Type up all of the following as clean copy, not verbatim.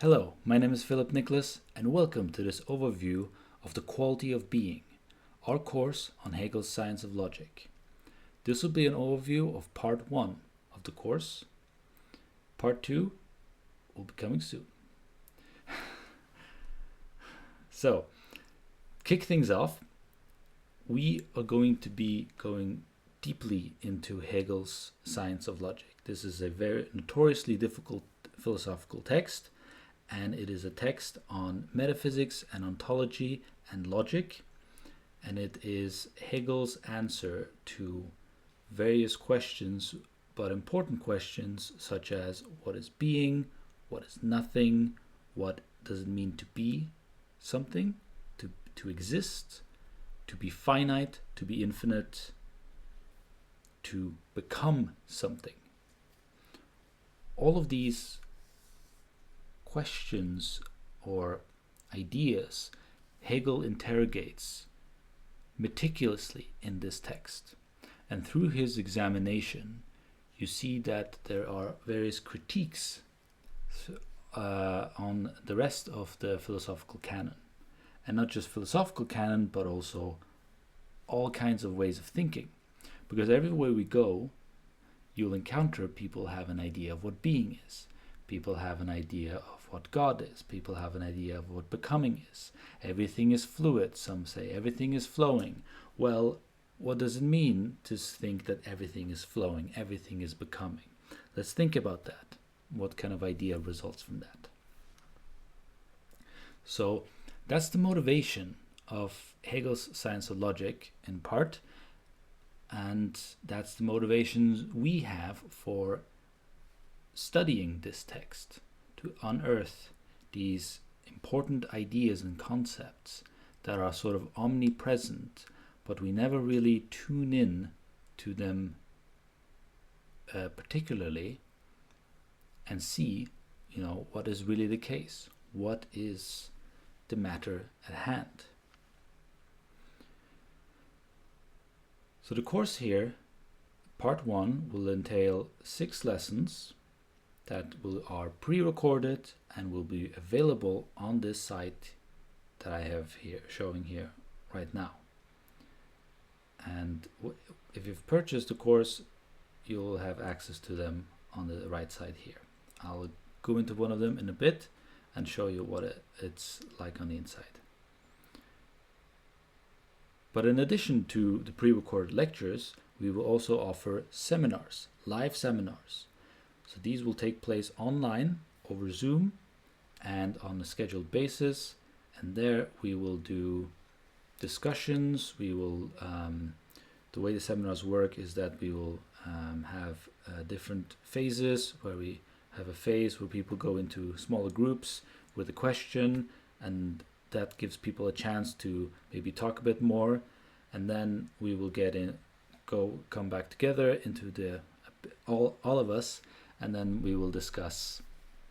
Hello, my name is Philip Nicholas, and welcome to this overview of the quality of being, our course on Hegel's Science of Logic. This will be an overview of part 1 of the course. Part 2 will be coming soon. So, kick things off, we are going to be going deeply into Hegel's Science of Logic. This is a very notoriously difficult philosophical text, and it is a text on metaphysics and ontology and logic, and it is Hegel's answer to various questions, but important questions such as what is being, what is nothing, what does it mean to be something, to exist, to be finite, to be infinite, to become something. All of these questions or ideas Hegel interrogates meticulously in this text. And through his examination, you see that there are various critiques on the rest of the philosophical canon. And not just philosophical canon, but also all kinds of ways of thinking. Because everywhere we go, you'll encounter people have an idea of what being is. People have an idea of what God is. People have an idea of what becoming is. Everything is fluid, some say. Everything is flowing. Well, what does it mean to think that everything is flowing, everything is becoming? Let's think about that. What kind of idea results from that? So that's the motivation of Hegel's Science of Logic in part, and that's the motivations we have for studying this text, to unearth these important ideas and concepts that are sort of omnipresent, but we never really tune in to them particularly and see, what is really the case. What is the matter at hand? So the course here, part 1, will entail 6 lessons that are pre-recorded and will be available on this site that I have here, showing here right now. And if you've purchased the course, you'll have access to them on the right side here. I'll go into one of them in a bit and show you what it's like on the inside. But in addition to the pre-recorded lectures, we will also offer seminars, live seminars. So these will take place online over Zoom and on a scheduled basis. And there we will do discussions. We will, the way the seminars work is that we will have different phases, where we have a phase where people go into smaller groups with a question, and that gives people a chance to maybe talk a bit more, and then we will come back together into all of us, and then we will discuss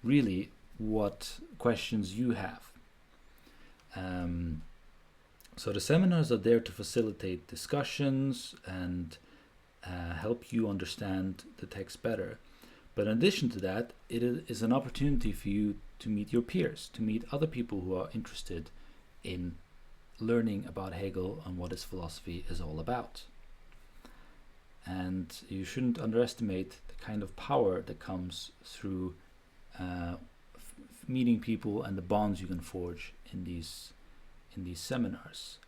really what questions you have. So the seminars are there to facilitate discussions and help you understand the text better. But in addition to that, it is an opportunity for you to meet your peers, to meet other people who are interested in learning about Hegel and what his philosophy is all about. And you shouldn't underestimate the kind of power that comes through meeting people and the bonds you can forge in these seminars.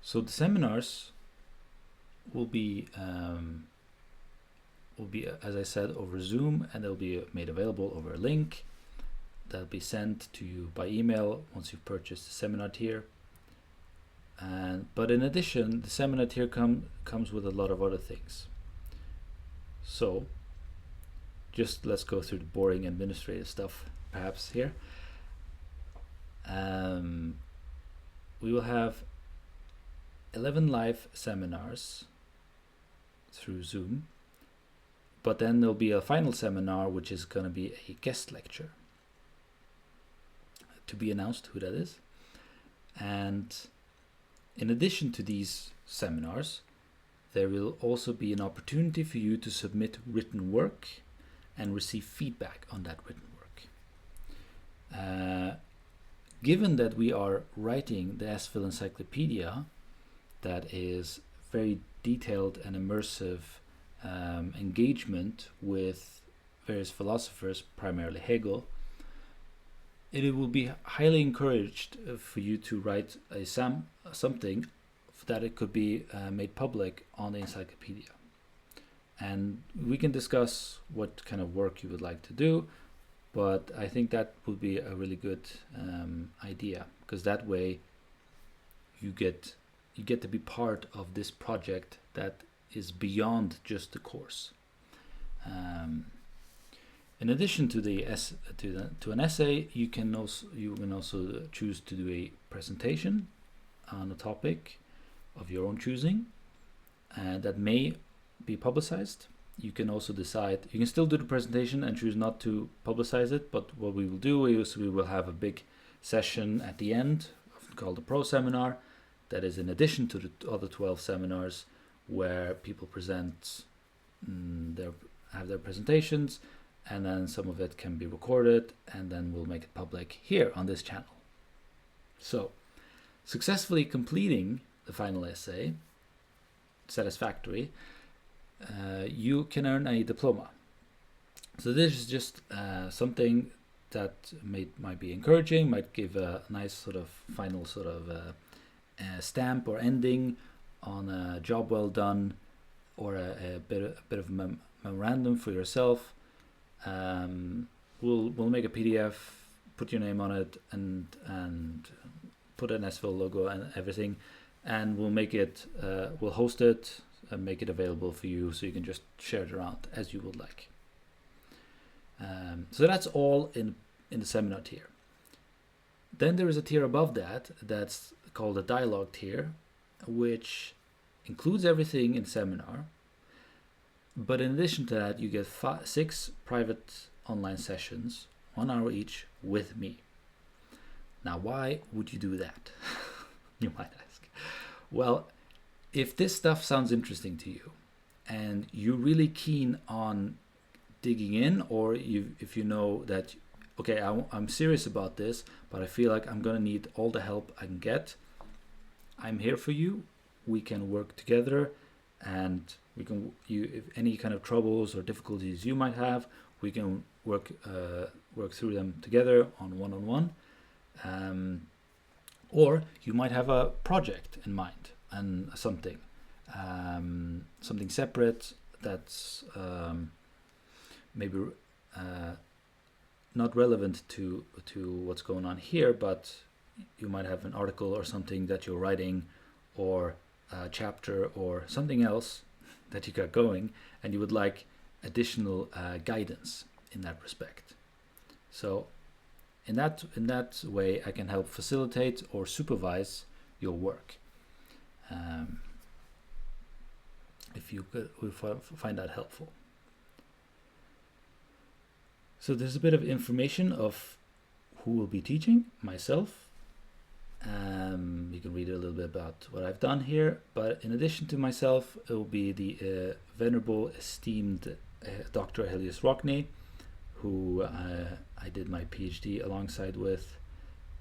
So the seminars will be, as I said, over Zoom, and they'll be made available over a link that'll be sent to you by email once you've purchased the seminar tier. But in addition, the seminar tier comes with a lot of other things. So just let's go through the boring administrative stuff perhaps here. We will have 11 live seminars through Zoom, but then there'll be a final seminar which is going to be a guest lecture, to be announced who that is. And in addition to these seminars, there will also be an opportunity for you to submit written work and receive feedback on that written work. Given that we are writing the sPhil encyclopedia that is very detailed and immersive engagement with various philosophers, primarily Hegel, it will be highly encouraged for you to write something that it could be made public on the encyclopedia. And we can discuss what kind of work you would like to do, but I think that would be a really good idea, because that way you get to be part of this project that is beyond just the course. In addition to to an essay, you can also choose to do a presentation on a topic of your own choosing, and that may be publicized. You can also decide, you can still do the presentation and choose not to publicize it, but what we will do is we will have a big session at the end, often called the Pro Seminar, that is in addition to the other 12 seminars, where people present have their presentations, and then some of it can be recorded, and then we'll make it public here on this channel. So, successfully completing the final essay, satisfactory, you can earn a diploma. So this is just something that might be encouraging, might give a nice sort of final sort of stamp or ending on a job well done, or a bit of memorandum for yourself. We'll make a PDF, put your name on it, and put an sPhil logo and everything, and we'll make it, we'll host it and make it available for you, so you can just share it around as you would like. So that's all in the seminar tier. Then there is a tier above that's called the dialogue tier, which includes everything in seminar, but in addition to that, you get 6 private online sessions, 1 hour each, with me. Now, why would you do that? You might ask. Well, if this stuff sounds interesting to you, and you're really keen on digging in, or if you know that, okay, I'm serious about this, but I feel like I'm gonna need all the help I can get, I'm here for you. We can work together, and if any kind of troubles or difficulties you might have, we can work through them together on one-on-one. Or you might have a project in mind and something separate that's maybe not relevant to what's going on here, but you might have an article or something that you're writing, or a chapter or something else that you got going, and you would like additional guidance in that respect. So in that way, I can help facilitate or supervise your work. If you would find that helpful. So there's a bit of information of who will be teaching, myself. You can read a little bit about what I've done here, but in addition to myself, it will be the venerable, esteemed Dr. Helios Rockney, who I did my PhD alongside with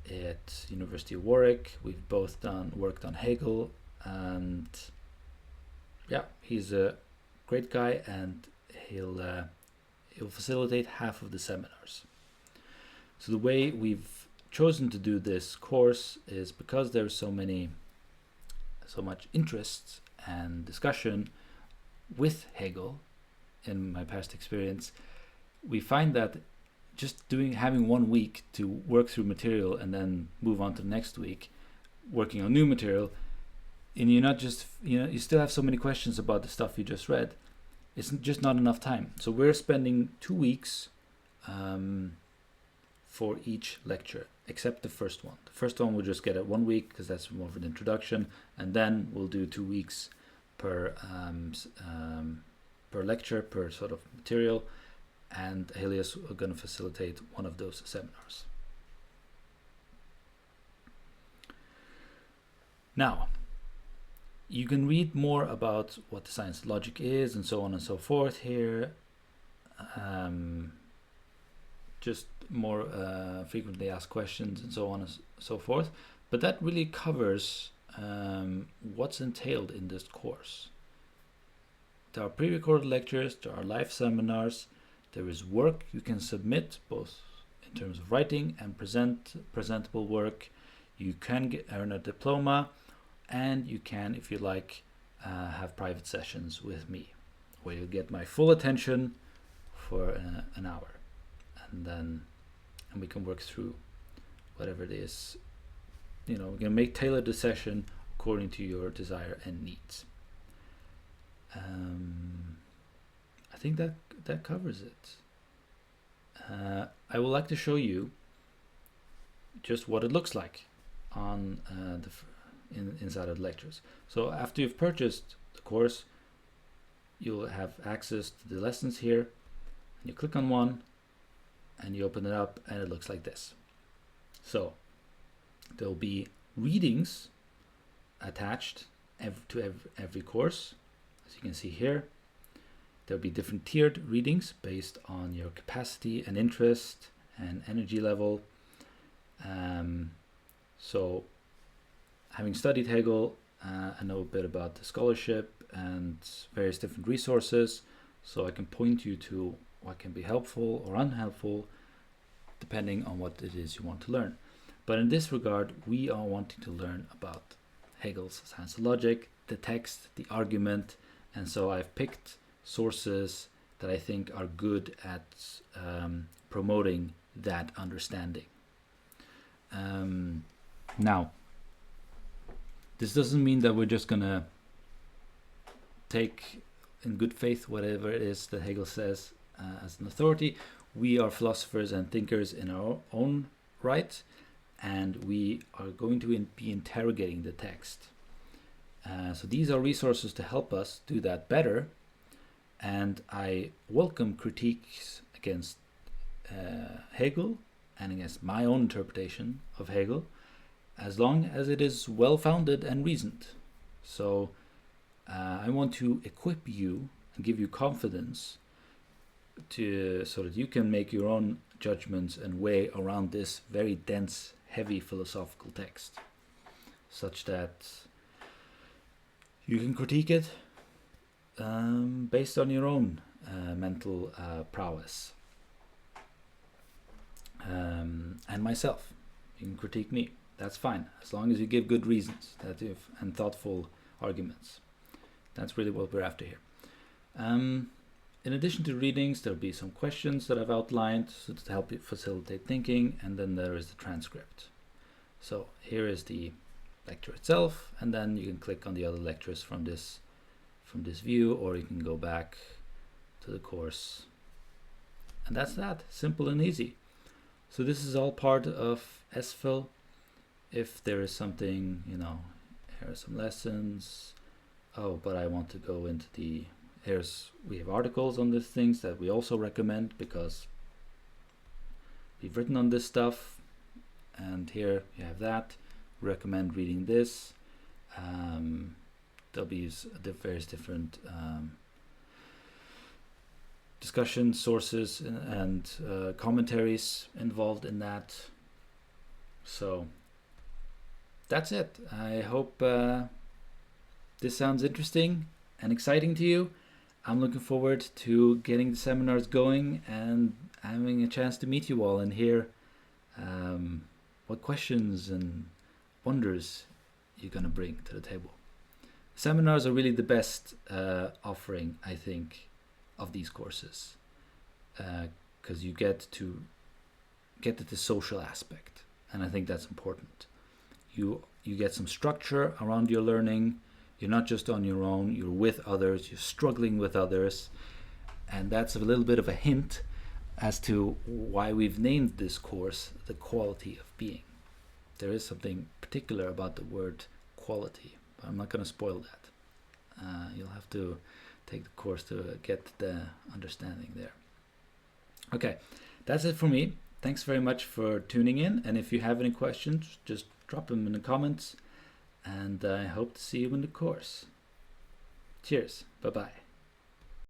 at University of Warwick. We've both worked on Hegel, and yeah, he's a great guy, and he'll facilitate half of the seminars. So the way we've chosen to do this course is because there's so much interest and discussion with Hegel in my past experience. We find that just having 1 week to work through material and then move on to the next week working on new material, and you're not just, you still have so many questions about the stuff you just read. It's just not enough time. So we're spending 2 weeks for each lecture, except the first one. The first one we'll just get at 1 week, because that's more of an introduction, and then we'll do 2 weeks per lecture, per sort of material, and Helios are going to facilitate one of those seminars. Now, you can read more about what the science of logic is and so on and so forth here just more frequently asked questions and so on and so forth. But that really covers what's entailed in this course. There are pre-recorded lectures, there are live seminars, there is work you can submit, both in terms of writing and presentable work. You can earn a diploma, and you can, if you like, have private sessions with me, where you get my full attention for an hour, and we can work through whatever it is. You know, we can tailor the session according to your desire and needs. I think that covers it. I would like to show you just what it looks like on inside of the lectures. So after you've purchased the course, you'll have access to the lessons here, and you click on one and you open it up, and it looks like this. So there'll be readings attached to every course, as you can see here. There'll be different tiered readings based on your capacity and interest and energy level. So having studied Hegel, I know a bit about the scholarship and various different resources, so I can point you to what can be helpful or unhelpful depending on what it is you want to learn. But in this regard, we are wanting to learn about Hegel's Science of Logic, the text, the argument, and so I've picked sources that I think are good at promoting that understanding. Now, this doesn't mean that we're just gonna take in good faith whatever it is that Hegel says as an authority. We are philosophers and thinkers in our own right, and we are going to be interrogating the text. So these are resources to help us do that better, and I welcome critiques against Hegel and against my own interpretation of Hegel, as long as it is well-founded and reasoned. So I want to equip you and give you confidence so that you can make your own judgments and weigh around this very dense, heavy philosophical text, such that you can critique it based on your own mental prowess. And myself, you can critique me. That's fine, as long as you give good reasons and thoughtful arguments. That's really what we're after here. In addition to readings, there'll be some questions that I've outlined to help you facilitate thinking, and then there is the transcript. So here is the lecture itself, and then you can click on the other lectures from this view, or you can go back to the course. And that's that, simple and easy. So this is all part of sPhil. If there is something, here are some lessons. Oh, but I want to go into we have articles on these things that we also recommend because we've written on this stuff, and here you have that. Recommend reading this. There'll be the various different discussion sources and commentaries involved in that. So that's it. I hope this sounds interesting and exciting to you. I'm looking forward to getting the seminars going and having a chance to meet you all and hear what questions and wonders you're going to bring to the table. Seminars are really the best offering, I think, of these courses, because you get to the social aspect, and I think that's important. You get some structure around your learning. You're not just on your own, you're with others, you're struggling with others, and that's a little bit of a hint as to why we've named this course the quality of being. There is something particular about the word quality, but I'm not going to spoil that. You'll have to take the course to get the understanding there. Okay, that's it for me. Thanks very much for tuning in, and if you have any questions, just drop them in the comments, and I hope to see you in the course. Cheers. Bye-bye.